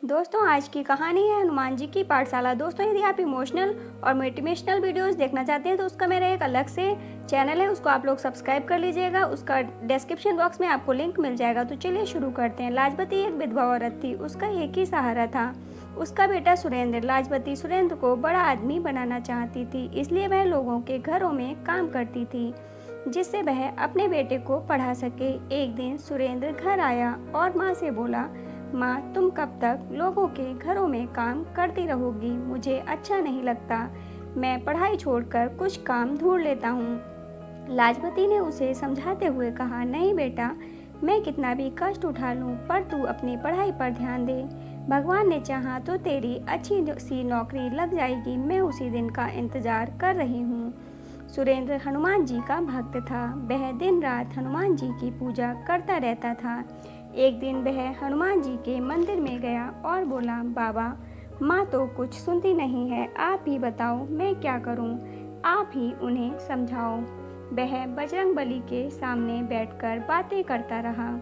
दोस्तों, आज की कहानी है हनुमान जी की पाठशाला। दोस्तों, यदि आप इमोशनल और मोटिवेशनल वीडियोस देखना चाहते हैं तो उसका मेरा एक अलग से चैनल है, उसको आप लोग सब्सक्राइब कर लीजिएगा। उसका डिस्क्रिप्शन बॉक्स में आपको लिंक मिल जाएगा। तो चलिए शुरू करते हैं। लाजपती एक विधवा औरत थी। उसका एक ही सहारा था, उसका बेटा सुरेंद्र। लाजपती सुरेंद्र को बड़ा आदमी बनाना चाहती थी, इसलिए वह लोगों के घरों में काम करती थी जिससे वह अपने बेटे को पढ़ा सके। एक दिन सुरेंद्र घर आया और माँ से बोला, माँ, तुम कब तक लोगों के घरों में काम करती रहोगी? मुझे अच्छा नहीं लगता। मैं पढ़ाई छोड़कर कुछ काम ढूंढ लेता हूँ। लाजपती ने उसे समझाते हुए कहा, नहीं बेटा, मैं कितना भी कष्ट उठा लूँ पर तू अपनी पढ़ाई पर ध्यान दे। भगवान ने चाहा तो तेरी अच्छी सी नौकरी लग जाएगी। मैं उसी दिन का इंतजार कर रही हूँ। सुरेंद्र हनुमान जी का भक्त था। वह दिन रात हनुमान जी की पूजा करता रहता था। एक दिन वह हनुमान जी के मंदिर में गया और बोला, बाबा, माँ तो कुछ सुनती नहीं है, आप ही बताओ मैं क्या करूँ? आप ही उन्हें समझाओ। वह बजरंगबली के सामने बैठकर बातें करता रहा।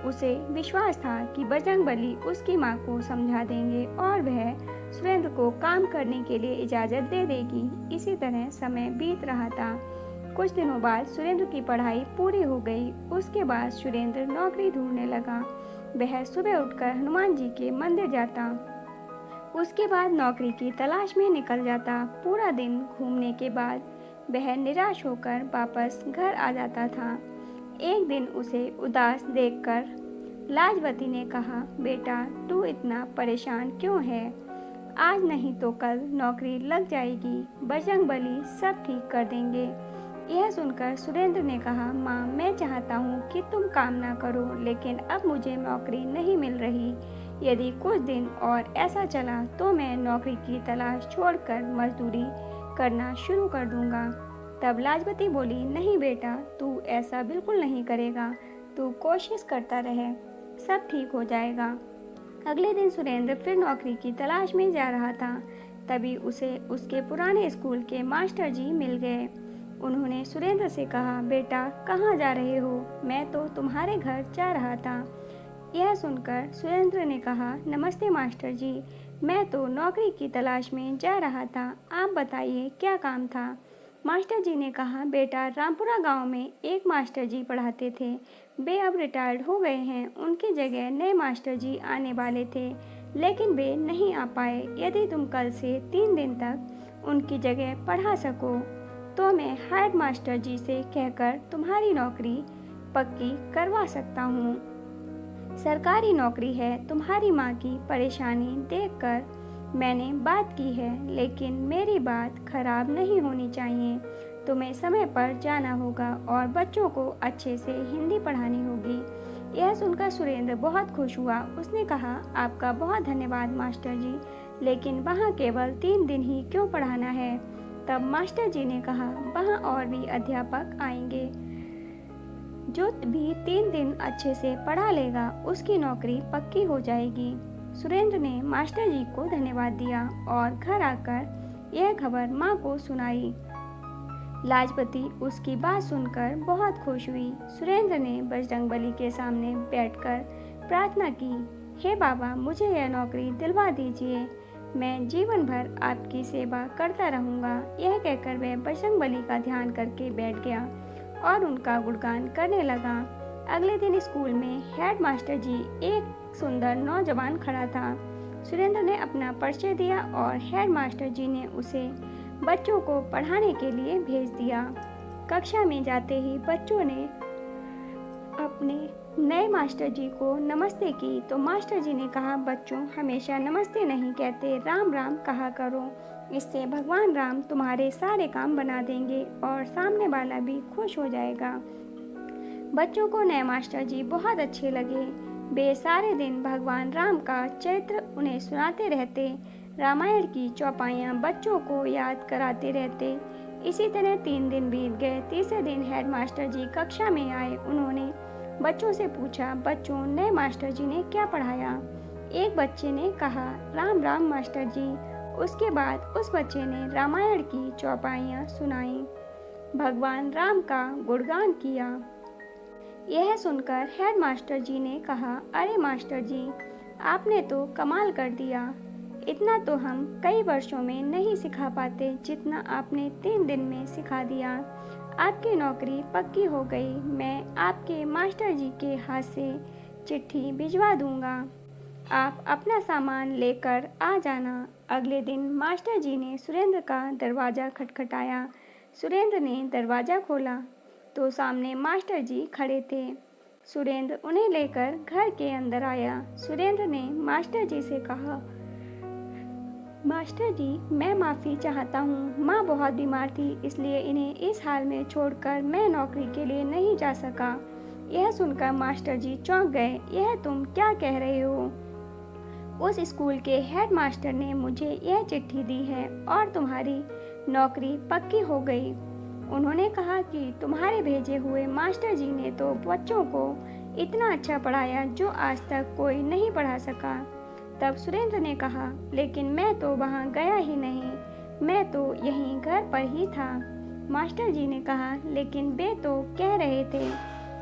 उसे विश्वास था कि बजरंगबली उसकी माँ को समझा देंगे और वह सुरेंद्र को काम करने के लिए इजाज़त दे देगी। इसी तरह समय बीत रहा था। कुछ दिनों बाद सुरेंद्र की पढ़ाई पूरी हो गई। उसके बाद सुरेंद्र नौकरी ढूंढने लगा। वह सुबह उठकर हनुमान जी के मंदिर जाता, उसके बाद नौकरी की तलाश में निकल जाता। पूरा दिन घूमने के बाद वह निराश होकर वापस घर आ जाता था। एक दिन उसे उदास देखकर लाजवती ने कहा, बेटा, तू इतना परेशान क्यों है? आज नहीं तो कल नौकरी लग जाएगी। बजरंगबली सब ठीक कर देंगे। यह सुनकर सुरेंद्र ने कहा, माँ, मैं चाहता हूँ कि तुम काम ना करो, लेकिन अब मुझे नौकरी नहीं मिल रही। यदि कुछ दिन और ऐसा चला तो मैं नौकरी की तलाश छोड़कर मजदूरी करना शुरू कर दूंगा। तब लाजपती बोली, नहीं बेटा, तू ऐसा बिल्कुल नहीं करेगा। तू कोशिश करता रहे, सब ठीक हो जाएगा। अगले दिन सुरेंद्र फिर नौकरी की तलाश में जा रहा था। तभी उसे उसके पुराने स्कूल के मास्टर जी मिल गए। उन्होंने सुरेंद्र से कहा, बेटा, कहाँ जा रहे हो? मैं तो तुम्हारे घर जा रहा था। यह सुनकर सुरेंद्र ने कहा, नमस्ते मास्टर जी, मैं तो नौकरी की तलाश में जा रहा था। आप बताइए क्या काम था? मास्टर जी ने कहा, बेटा, रामपुरा गांव में एक मास्टर जी पढ़ाते थे। वे अब रिटायर्ड हो गए हैं। उनकी जगह नए मास्टर जी आने वाले थे, लेकिन वे नहीं आ पाए। यदि तुम कल से 3 दिन तक उनकी जगह पढ़ा सको तो मैं हेड मास्टर जी से कहकर तुम्हारी नौकरी पक्की करवा सकता हूँ। सरकारी नौकरी है। तुम्हारी माँ की परेशानी देखकर मैंने बात की है, लेकिन मेरी बात खराब नहीं होनी चाहिए। तुम्हें समय पर जाना होगा और बच्चों को अच्छे से हिंदी पढ़ानी होगी। यह सुनकर सुरेंद्र बहुत खुश हुआ। उसने कहा, आपका बहुत धन्यवाद मास्टर जी, लेकिन वहाँ केवल 3 दिन ही क्यों पढ़ाना है? तब मास्टर जी ने कहा, वहाँ और भी अध्यापक आएंगे। जो भी 3 दिन अच्छे से पढ़ा लेगा उसकी नौकरी पक्की हो जाएगी। सुरेंद्र ने मास्टर जी को धन्यवाद दिया और घर आकर यह खबर माँ को सुनाई। लाजपती उसकी बात सुनकर बहुत खुश हुई। सुरेंद्र ने बजरंगबली के सामने बैठकर प्रार्थना की, हे बाबा, मुझे यह नौकरी दिलवा दीजिए। मैं जीवन भर आपकी सेवा करता रहूँगा। यह कहकर वह बजरंगबली का ध्यान करके बैठ गया और उनका गुणगान करने लगा। अगले दिन स्कूल में हेड मास्टर जी एक सुंदर नौजवान खड़ा था। सुरेंद्र ने अपना परिचय दिया और हेड मास्टर जी ने उसे बच्चों को पढ़ाने के लिए भेज दिया। कक्षा में जाते ही बच्चों ने अपने नए मास्टर जी को नमस्ते की तो मास्टर जी ने कहा, बच्चों, हमेशा नमस्ते नहीं कहते, राम राम कहा करो। इससे भगवान राम तुम्हारे सारे काम बना देंगे और सामने वाला भी खुश हो जाएगा। बच्चों को नए मास्टर जी बहुत अच्छे लगे। वे सारे दिन भगवान राम का चरित्र उन्हें सुनाते रहते, रामायण की चौपाइयाँ बच्चों को याद कराते रहते। इसी तरह 3 दिन बीत गए। तीसरे दिन हेड मास्टर जी कक्षा में आए। उन्होंने बच्चों से पूछा, बच्चों, नए मास्टर जी ने क्या पढ़ाया? एक बच्चे ने कहा, राम राम मास्टर जी। उसके बाद उस बच्चे ने रामायण की चौपाइयाँ सुनाई, भगवान राम का गुणगान किया। यह सुनकर हेड मास्टर जी ने कहा, अरे मास्टर जी, आपने तो कमाल कर दिया। इतना तो हम कई वर्षों में नहीं सिखा पाते जितना आपने 3 दिन में सिखा दिया। आपकी नौकरी पक्की हो गई। मैं आपके मास्टर जी के हाथ से चिट्ठी भिजवा दूंगा। आप अपना सामान लेकर आ जाना। अगले दिन मास्टर जी ने सुरेंद्र का दरवाज़ा खटखटाया। सुरेंद्र ने दरवाज़ा खोला तो सामने मास्टर जी खड़े थे। सुरेंद्र उन्हें लेकर घर के अंदर आया। सुरेंद्र ने मास्टर जी से कहा, मास्टर जी, मैं माफ़ी चाहता हूँ। माँ बहुत बीमार थी, इसलिए इन्हें इस हाल में छोड़कर मैं नौकरी के लिए नहीं जा सका। यह सुनकर मास्टर जी चौंक गए। यह तुम क्या कह रहे हो? उस स्कूल के हेड मास्टर ने मुझे यह चिट्ठी दी है और तुम्हारी नौकरी पक्की हो गई। उन्होंने कहा कि तुम्हारे भेजे हुए मास्टर जी ने तो बच्चों को इतना अच्छा पढ़ाया जो आज तक कोई नहीं पढ़ा सका। तब सुरेंद्र ने कहा, लेकिन मैं तो वहाँ गया ही नहीं, मैं तो यहीं घर पर ही था। मास्टर जी ने कहा, लेकिन वे तो कह रहे थे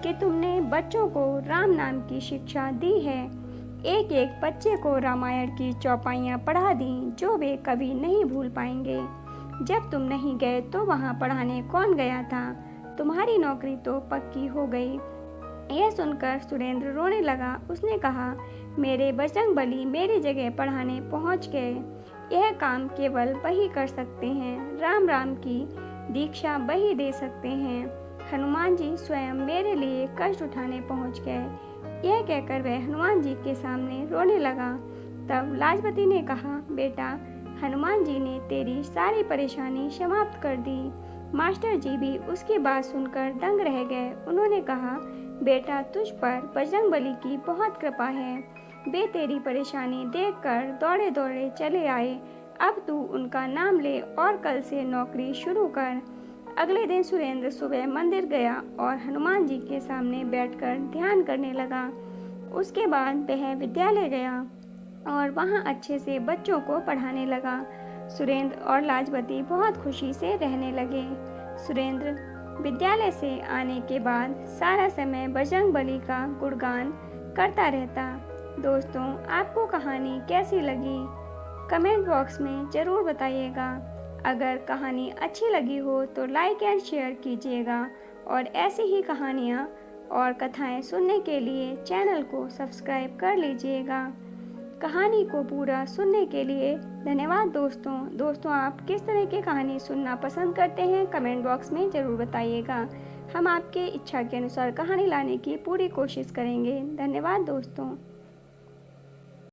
कि तुमने बच्चों को राम नाम की शिक्षा दी है। एक एक बच्चे को रामायण की चौपाइयाँ पढ़ा दी जो वे कभी नहीं भूल पाएंगे। जब तुम नहीं गए तो वहाँ पढ़ाने कौन गया था? तुम्हारी नौकरी तो पक्की हो गई। यह सुनकर सुरेंद्र रोने लगा। उसने कहा, मेरे बजरंगबली मेरी जगह पढ़ाने पहुँच गए। यह काम केवल वही कर सकते हैं। राम राम की दीक्षा वही दे सकते हैं। हनुमान जी स्वयं मेरे लिए कष्ट उठाने पहुँच गए। यह कहकर वह हनुमान जी के सामने रोने लगा। तब लाजपति ने कहा, बेटा, हनुमान जी ने तेरी सारी परेशानी समाप्त कर दी। मास्टर जी भी उसकी बात सुनकर दंग रह गए। उन्होंने कहा, बेटा, तुझ पर बजरंगबली की बहुत कृपा है। वे तेरी परेशानी देखकर दौड़े दौड़े चले आए। अब तू उनका नाम ले और कल से नौकरी शुरू कर। अगले दिन सुरेंद्र सुबह मंदिर गया और हनुमान जी के सामने बैठकर ध्यान करने लगा। उसके बाद वह विद्यालय गया और वहाँ अच्छे से बच्चों को पढ़ाने लगा। सुरेंद्र और लाजपति बहुत खुशी से रहने लगे। सुरेंद्र विद्यालय से आने के बाद सारा समय बजरंगबली का गुणगान करता रहता। दोस्तों, आपको कहानी कैसी लगी? कमेंट बॉक्स में ज़रूर बताइएगा। अगर कहानी अच्छी लगी हो तो लाइक एंड शेयर कीजिएगा और ऐसी ही कहानियाँ और कथाएं सुनने के लिए चैनल को सब्सक्राइब कर लीजिएगा। कहानी को पूरा सुनने के लिए धन्यवाद दोस्तों, आप किस तरह की कहानी सुनना पसंद करते हैं कमेंट बॉक्स में ज़रूर बताइएगा। हम आपके इच्छा के अनुसार कहानी लाने की पूरी कोशिश करेंगे। धन्यवाद दोस्तों।